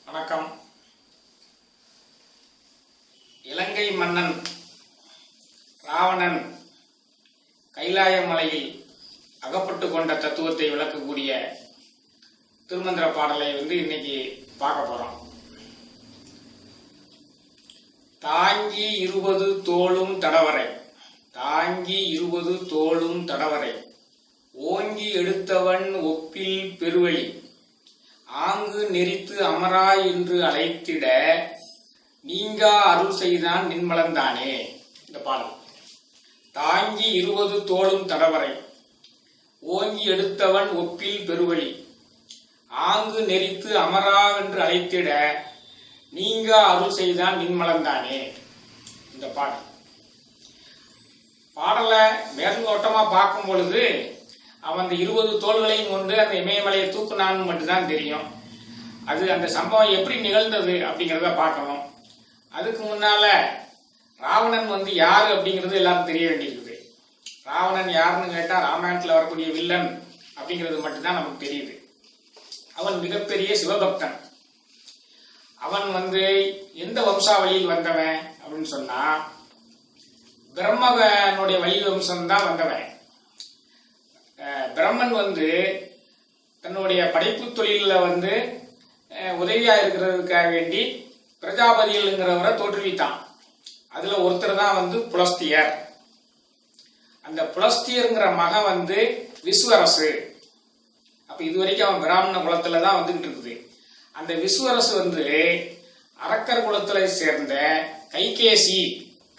வணக்கம். இலங்கை மன்னன் ராவணன் கைலாய மலையில் அகப்பட்டு கொண்ட தத்துவத்தை விளக்கக்கூடிய திருமந்திர பாடலை இன்னைக்கு பார்க்க போறோம். தாங்கி 20 தோளும் தடவரை, தாங்கி 20 தோளும் தடவரை, ஓங்கி எடுத்தவன் ஒப்பில் பெருவழி, ஆங்கு நெறித்து அமராய் என்று அழைத்திட நீங்கா அருள் செய்தான் நின்மலந்தானே. இந்த பாடல் தாங்கி 20 தோளும் தடவரை, ஓங்கி எடுத்தவன் ஒப்பில் பெருவழி, ஆங்கு நெறித்து அமராவென்று அழைத்திட நீங்கா அருள் செய்தான் நின்மலந்தானே. இந்த பாடலை மேற்கோட்டமா பார்க்கும் பொழுது அவன் அந்த 20 தோள்களையும் கொண்டு அந்த இமயமலையை தூக்குனான்னு மட்டும்தான் தெரியும். அது அந்த சம்பவம் எப்படி நிகழ்ந்தது அப்படிங்கிறத பார்க்கணும். அதுக்கு முன்னால ராவணன் யாரு அப்படிங்கிறது எல்லாரும் தெரிய வேண்டியிருக்குது. ராவணன் யாருன்னு கேட்டா ராமாயணத்துல வரக்கூடிய வில்லன் அப்படிங்கிறது மட்டும்தான் நமக்கு தெரியுது. அவன் மிகப்பெரிய சிவபக்தன். அவன் எந்த வம்சாவளியில் வந்தவன் அப்படின்னு சொன்னா பிரம்மனுடைய வழி வம்சம் தான் வந்தவன். பிரம்மன் தன்னுடைய படைப்பு தொழில உதவியா இருக்கிறதுக்காக வேண்டி பிரஜாபதிகள்ங்கிறவரை தோற்றுவித்தான். அதுல ஒருத்தர் தான் புலஸ்தியர். அந்த புலஸ்தியர்ங்கிற மகன் விஸ்வரசு. அப்ப இதுவரைக்கும் அவன் பிராமண குலத்துல தான் வந்துகிட்டு இருக்குது. அந்த விஸ்வரசு அரக்கர் குலத்துல சேர்ந்த கைகேசி,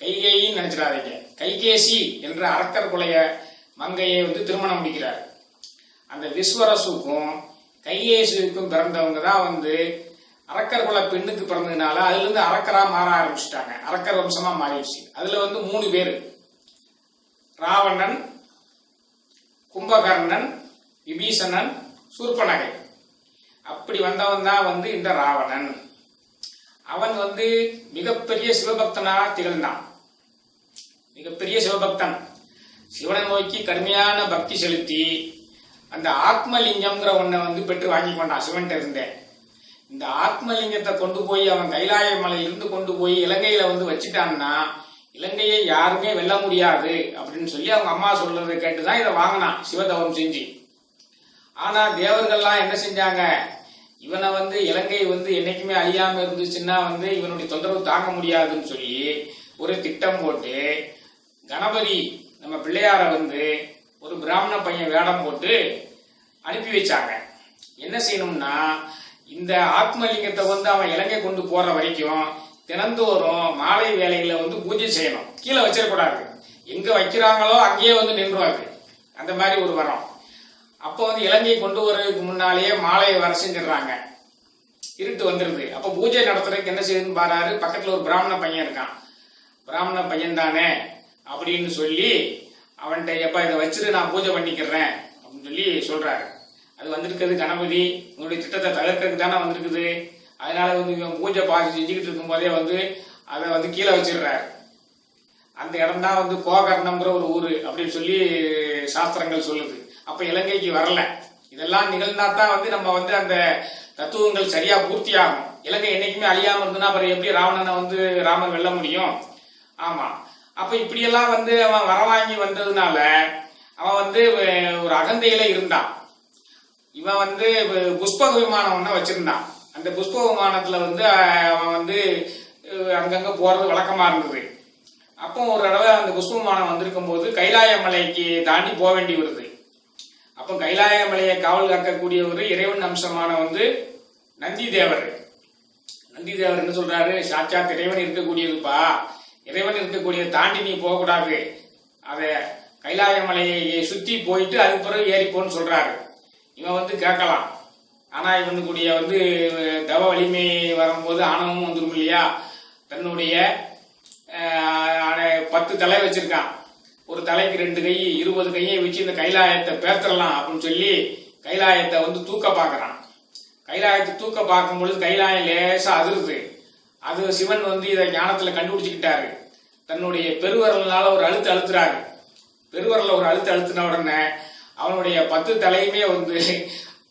கைகேயின்னு நினைச்சிடாதீங்க, கைகேசி என்ற அரக்கர் குலைய மங்கையை திருமணம் முடிக்கிறார். அந்த விஸ்வரசுக்கும் கைகேசிக்கும் பிறந்தவங்க தான் அரக்கர் குல பெண்ணுக்கு பிறந்ததுனால அதுல இருந்து அரக்கரா மாற ஆரம்பிச்சுட்டாங்க. அரக்கர் வம்சமா மாறிடுச்சு. அதுல 3 பேரு, ராவணன், கும்பகர்ணன், விபீஷணன், சூர்பனகை. அப்படி வந்தவன் தான் இந்த ராவணன். அவன் மிகப்பெரிய சிவபக்தனா திகழ்ந்தான். மிகப்பெரிய சிவபக்தன். சிவனை நோக்கி கடுமையான பக்தி செலுத்தி அந்த ஆத்மலிங்கம்ங்கிற ஒன்ன பெற்று வாங்கி கொண்டான் சிவன்கிட்ட இருந்தேன். இந்த ஆத்மலிங்கத்தை கொண்டு போய் அவன் கைலாய மலையிலிருந்து கொண்டு போய் இலங்கையில வச்சுட்டான்னா இலங்கையை யாருமே வெல்ல முடியாது அப்படின்னு சொல்லி அவங்க அம்மா சொல்றதை கேட்டுதான் இதை வாங்கினான் சிவதவம் செஞ்சு. ஆனா தேவர்கள்லாம் என்ன செஞ்சாங்க, இவனை இலங்கை என்னைக்குமே அழியாம இருந்துச்சுன்னா இவனுடைய தொந்தரவு தாங்க முடியாதுன்னு சொல்லி ஒரு திட்டம் போட்டு கணபதி நம்ம பிள்ளையார ஒரு பிராமண பையன் வேடம் போட்டு அனுப்பி வச்சாங்க. என்ன செய்யணும்னா இந்த ஆத்மலிங்கத்தை அவன் இலங்கை கொண்டு போற வரைக்கும் தினந்தோறும் மாலை வேலையில பூஜை செய்யணும். கீழே வச்சிடக்கூடாது. எங்க வைக்கிறாங்களோ அங்கேயே நின்றுவாரு. அந்த மாதிரி ஒரு வரம். அப்போ இலங்கை கொண்டு வர்றதுக்கு முன்னாலேயே மாலையை வர செஞ்சிடறாங்க. இருட்டு வந்துருது. அப்ப பூஜை நடத்துறதுக்கு என்ன செய்யுதுன்னு பாராரு. பக்கத்துல ஒரு பிராமண பையன் இருக்கான். பிராமண பையன் தானே அப்படின்னு சொல்லி அவன்கிட்ட எப்ப இதை வச்சுட்டு நான் பூஜை பண்ணிக்கிறேன் அப்படின்னு சொல்லி சொல்றாரு. அது வந்திருக்கிறது கணபதி உங்களுடைய திட்டத்தை தகர்க்கிறதுக்கு தானே வந்திருக்குது. அதனால இவன் பூஜை பாதி செஞ்சுக்கிட்டு இருக்கும் போதே அதை கீழே வச்சிடுறாரு. அந்த இடம் தான் கோகர்ணம்ங்கிற ஒரு ஊரு அப்படின்னு சொல்லி சாஸ்திரங்கள் சொல்லுது. அப்ப இலங்கைக்கு வரல. இதெல்லாம் நிகழ்ந்தாதான் நம்ம அந்த தத்துவங்கள் சரியா பூர்த்தி ஆகும். இலங்கை என்னைக்குமே அழியாம இருந்துன்னா அப்புறம் எப்படி ராவணனை ராமன் வெல்ல முடியும்? ஆமா. அப்ப இப்படியெல்லாம் அவன் வரவாங்கி வந்ததுனால அவன் ஒரு அகந்தையில இருந்தான். இவன் புஷ்பக விமானம் ஒண்ண வச்சிருந்தான். அந்த புஷ்ப விமானத்துல அவன் அங்கங்க போறது வழக்கமா இருந்தது. அப்போ ஒரு தடவை அந்த புஷ்ப விமானம் வந்திருக்கும் போது கைலாய மலைக்கு தாண்டி போக வேண்டி வருது. அப்ப கைலாய மலையை காவல் காக்கக்கூடியவர் இறைவன் அம்சமான நந்தி தேவர். நந்தி தேவர் என்ன சொல்றாரு, சாட்சாத் இறைவன் இருக்கக்கூடியதுப்பா, இறைவன் இருக்கக்கூடிய தாண்டி நீ போகக்கூடாது, அத கைலாய மலையை சுத்தி போயிட்டு அதுக்கு பிறகு ஏறிப்போன்னு சொல்றாரு. இவன் கேட்கலாம். ஆனா இவனுக்குடைய தவ வலிமை வரும்போது ஆணவமும் வந்துடும் இல்லையா. தன்னுடைய 10 தலை வச்சிருக்கான். ஒரு தலைக்கு 2 கை, 20 கையை வச்சு இந்த கைலாயத்தை பேர்த்தரலாம் அப்படின்னு சொல்லி கைலாயத்தை தூக்க பாக்குறான். கைலாயத்தை தூக்க பார்க்கும் பொழுது கைலாயம் லேசா அதிருது. அது சிவன் இதை ஞானத்துல கண்டுபிடிச்சுக்கிட்டாரு. தன்னுடைய பெருவரல்னால ஒரு அழுத்துறாரு. பெருவரல ஒரு அழுத்தின உடனே அவனுடைய 10 தலையுமே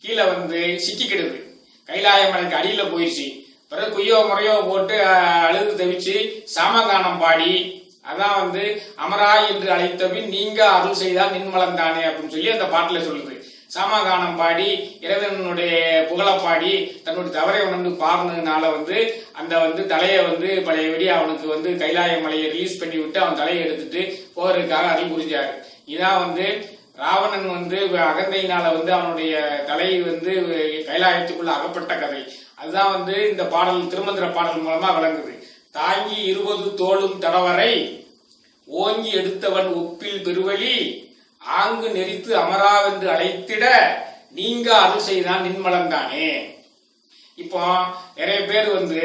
கீழே சிக்கிக்கிடுது. கைலாய மலைக்கு அடியில போயிடுச்சு. பிறகு குய்யோ முறையோ போட்டு அழுது தவிச்சு சாமகானம் பாடி, அதான் வந்து அமராய் என்று அழைத்தபின் நீங்க அருள் செய்தால் நின்மலந்தானே அப்படின்னு சொல்லி அந்த பாட்டுல சொல்லுது. சாமகானம் பாடி இறைவனுடைய புகழப்பாடி தன்னுடைய தவறை உணர்ந்து பாடுனதுனால வந்து அந்த வந்து தலையை வந்து பழையபடி அவனுக்கு வந்து கைலாய மலையை ரிலீஸ் பண்ணி விட்டு அவன் தலையை எடுத்துட்டு போறதுக்காக அருள் புரிஞ்சாரு. இதான் வந்து ராவணன் வந்து அகந்தையினால வந்து அவனுடைய தலை வந்து கைலாயத்துக்குள்ள அகப்பட்ட கதை. அதுதான் வந்து இந்த பாடல் திருமந்திர பாடல் மூலமா விளங்குது. தாங்கி 20 தோளும் தடவரை ஓங்கி எடுத்தவன் ஒப்பில் பெருவழி ஆங்கு நெறித்து அமராவென்று அழைத்திட நீங்க அருள் செய்தான் நின்மலந்தானே. இப்போ நிறைய பேர் வந்து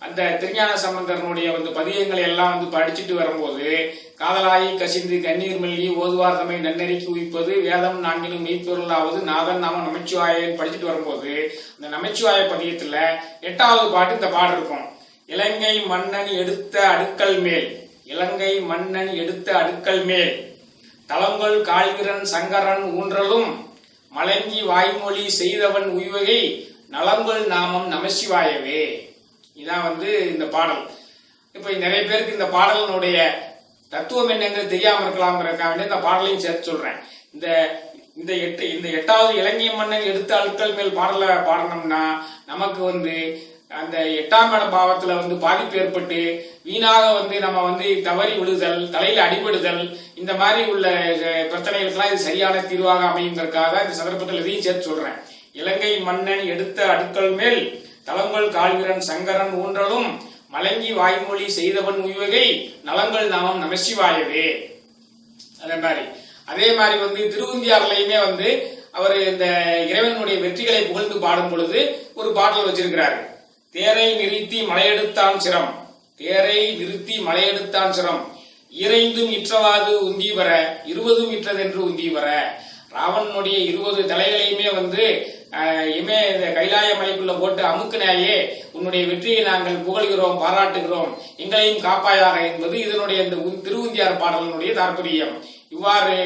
அந்த திருஞான சம்பந்தனுடைய வந்து பதியங்களை எல்லாம் வந்து படிச்சுட்டு வரும்போது காதலாயி கசிந்து கண்ணீர் மல்லி ஓதுவார் தம்மை நன்னெறிக்கு உயிப்பது வேதம் நான்கிலும் மெய்ப்பொருளாவது நாதன் நாம நமச்சிவாயை படிச்சுட்டு வரும்போது அந்த நமச்சிவாய பதியத்துல 8வது பாட்டு இந்த பாடு இருக்கும். இலங்கை மன்னன் எடுத்த அடுக்கல் மேல், இலங்கை மன்னன் எடுத்த அடுக்கல் மேல் தளங்கள் கால்வீரன் சங்கரன் ஊன்றலும் மலங்கி வாய்மொழி செய்தவன் உய்வகை நலங்கள் நாமம் நமசிவாயவே. இதான் வந்து இந்த பாடல். இப்ப நிறைய பேருக்கு இந்த பாடலினுடைய தத்துவம் என்னங்கிறது தெரியாம இருக்கலாம்ங்கிறதுக்காக இந்த பாடலையும் சேர்த்து சொல்றேன். இந்த 8வது இலங்கை மன்னன் எடுத்த அடுக்கல் மேல் பாடலை பாடணும்னா நமக்கு வந்து அந்த 8ஆம் இட பாவத்துல வந்து பாதிப்பு ஏற்பட்டு வீணாக வந்து நம்ம வந்து தவறி விழுதல், தலையில அடிபடுதல், இந்த மாதிரி உள்ள பிரச்சனைகளுக்கெல்லாம் இது சரியான தீர்வாக அமையுங்கிறதுக்காக இந்த சந்தர்ப்பத்தில் இதையும் சேர்த்து சொல்றேன். இலங்கை மன்னன் எடுத்த அடுக்கல் மேல் தளங்கள் கால்வீரன் சங்கரன் ஊன்றலும் மலங்கி வாய்மொழி செய்தவன் உய்வகை நலங்கள் நாமம் நமசிவாயவே. அதே மாதிரி வந்து திருவுந்தியார்லையுமே வந்து அவர் இந்த இறைவனுடைய வெற்றிகளை புகழ்ந்து பாடும் பொழுது ஒரு பாடல் வச்சிருக்கிறாரு. தேரை நிறுத்தி மலையெடுத்தான் சிரம், தேரை நிறுத்தி மலையெடுத்தான் சிரம் இறைந்தும் இற்றவாது உந்தி வர 20 இற்றதென்று உந்தி வர. ராவணனுடைய 20 தலைகளையுமே வந்து இமே இந்த கைலாய மலைக்குள்ள போட்டு அமுக்குனாயே உன்னுடைய வெற்றியை நாங்கள் புகழ்கிறோம், பாராட்டுகிறோம், எங்களையும் காப்பாயாக என்பது இதனுடைய இந்த திருவுந்தியார் பாடலினுடைய தாற்பயம். இவ்வாறு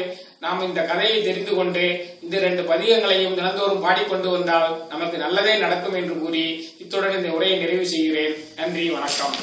நாம் இந்த கதையை தெரிந்து கொண்டு இந்த 2 பதிகங்களையும் தினந்தோறும் பாடிக்கொண்டு வந்தால் நமக்கு நல்லதே நடக்கும் என்று கூறி இத்துடன் இந்த உரையை நிறைவு செய்கிறேன். நன்றி, வணக்கம்.